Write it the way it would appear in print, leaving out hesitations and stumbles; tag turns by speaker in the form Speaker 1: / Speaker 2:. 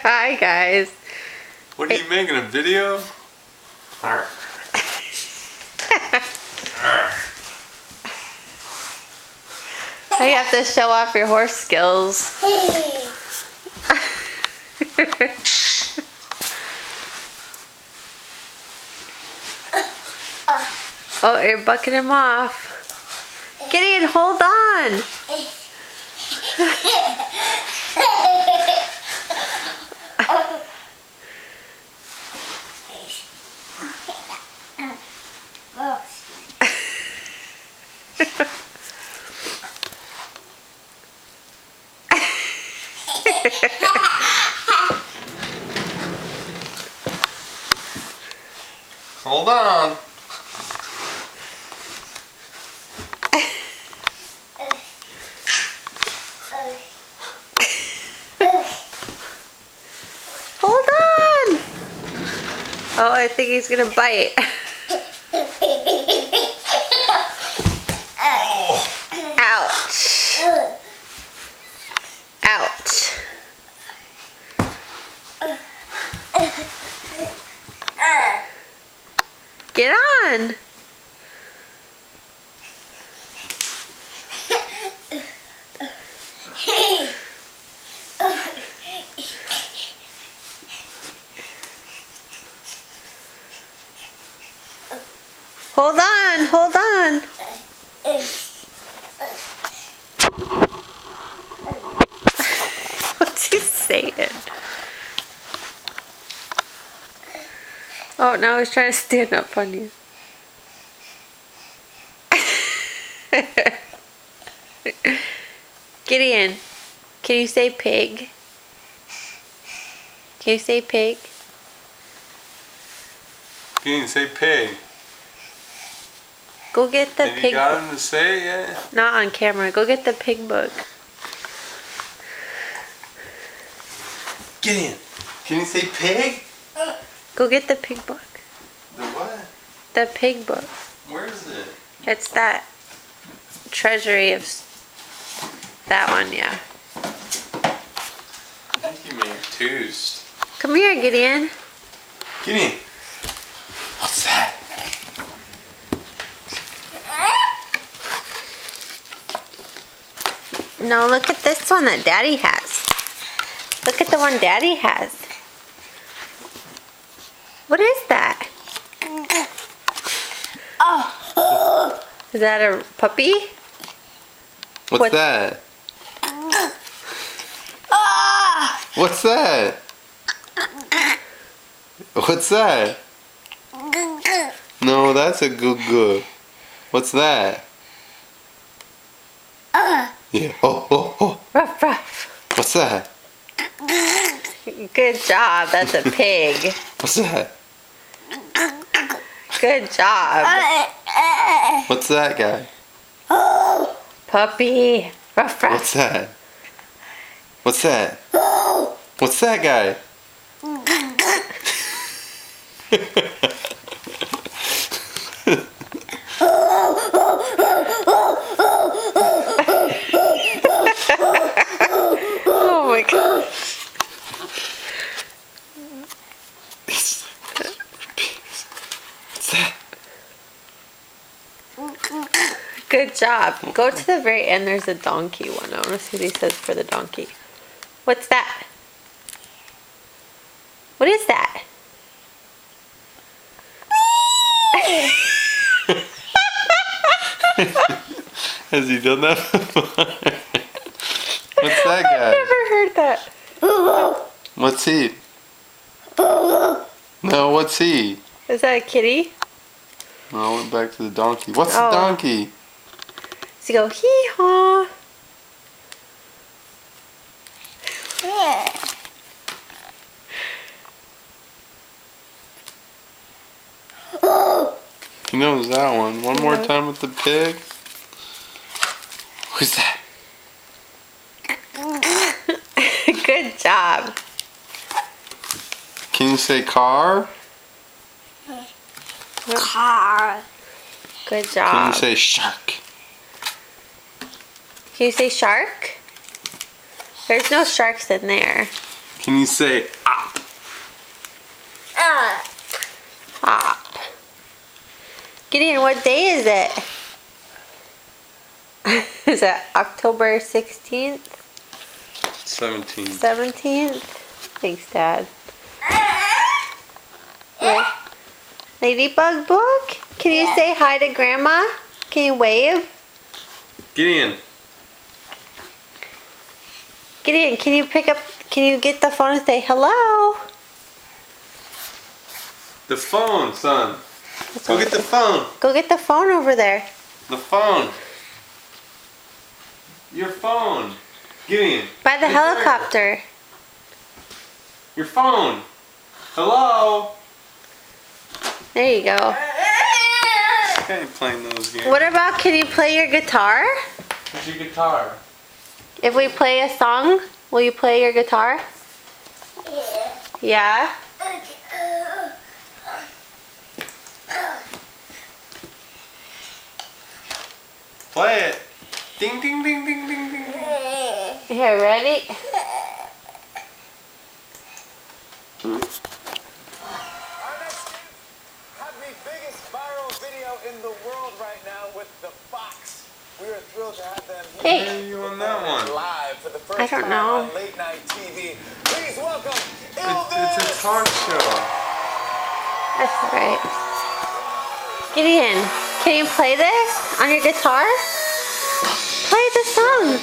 Speaker 1: Hi guys.
Speaker 2: What are you making, a video?
Speaker 1: You have to show off your horse skills. Oh, you're bucking him off. Gideon, hold on.
Speaker 2: Hold on.
Speaker 1: Hold on. Oh, I think he's gonna bite. Ouch. Ouch. Get on. Hold on, hold on. What's he saying? Oh, now he's trying to stand up on you. Gideon, can you say pig? Can you say pig?
Speaker 2: You didn't say pig.
Speaker 1: Go get the
Speaker 2: And
Speaker 1: pig
Speaker 2: you got
Speaker 1: book.
Speaker 2: him to say it yet?
Speaker 1: Not on camera. Go get the pig book.
Speaker 2: Get in. Can you say pig?
Speaker 1: Go get the pig book.
Speaker 2: The what?
Speaker 1: The pig book.
Speaker 2: Where is it?
Speaker 1: It's that treasury of that one, yeah.
Speaker 2: I think you mean toast.
Speaker 1: Come here, Gideon.
Speaker 2: Get in. What's that?
Speaker 1: No, look at this one that Daddy has. Look at the one Daddy has. What is that? Oh. Is that a puppy?
Speaker 2: What's
Speaker 1: What?
Speaker 2: that? What's that? What's that? No, that's a goo. What's that? Yeah. Oh.
Speaker 1: Ruff, ruff.
Speaker 2: What's that?
Speaker 1: Good job. That's a pig.
Speaker 2: What's that?
Speaker 1: Good job.
Speaker 2: What's that guy?
Speaker 1: Puppy. Ruff, ruff.
Speaker 2: What's that? What's that? What's that guy?
Speaker 1: Oh my god.
Speaker 2: What's that?
Speaker 1: Good job. Go to the very end. There's a donkey one. I want to see what he says for the donkey. What's that? What is that?
Speaker 2: Has he done that before? What's that guy?
Speaker 1: I've never heard that.
Speaker 2: What's he? No, what's he?
Speaker 1: Is that a kitty?
Speaker 2: No, I went back to the donkey. What's
Speaker 1: Oh.
Speaker 2: the donkey?
Speaker 1: So you go hee haw.
Speaker 2: He knows that one. One more time with the pig. Who's that?
Speaker 1: Good job.
Speaker 2: Can you say car?
Speaker 1: Car. Good job.
Speaker 2: Can you say shark?
Speaker 1: Can you say shark? There's no sharks in there.
Speaker 2: Can you say op?
Speaker 1: Pop. Gideon, what day is it? Is it October 16th?
Speaker 2: 17.
Speaker 1: 17th? Thanks, Dad. Yeah. Ladybug book? Can you say hi to Grandma? Can you wave?
Speaker 2: Gideon.
Speaker 1: Gideon, can you get the phone and say hello?
Speaker 2: The phone, son. Go get the phone.
Speaker 1: Go get the phone over there.
Speaker 2: The phone. Your phone. Gideon.
Speaker 1: By the helicopter.
Speaker 2: Your phone. Hello.
Speaker 1: There you go.
Speaker 2: I ain't playing those games.
Speaker 1: What about, can you play your guitar?
Speaker 2: What's your guitar?
Speaker 1: If we play a song, will you play your guitar? Yeah?
Speaker 2: Play it. Ding, ding, ding, ding, ding, ding.
Speaker 1: Here, ready?
Speaker 3: Our next have the biggest viral video in the world right now with the Fox. We are thrilled to have them here.
Speaker 1: Hey.
Speaker 2: Where are you on that one?
Speaker 3: Live for the first
Speaker 1: I don't
Speaker 3: time
Speaker 1: know.
Speaker 3: on late night TV. Please welcome
Speaker 2: It's
Speaker 3: Elvis.
Speaker 2: a talk show.
Speaker 1: That's right. Gideon, can you play this on your guitar? Play the song.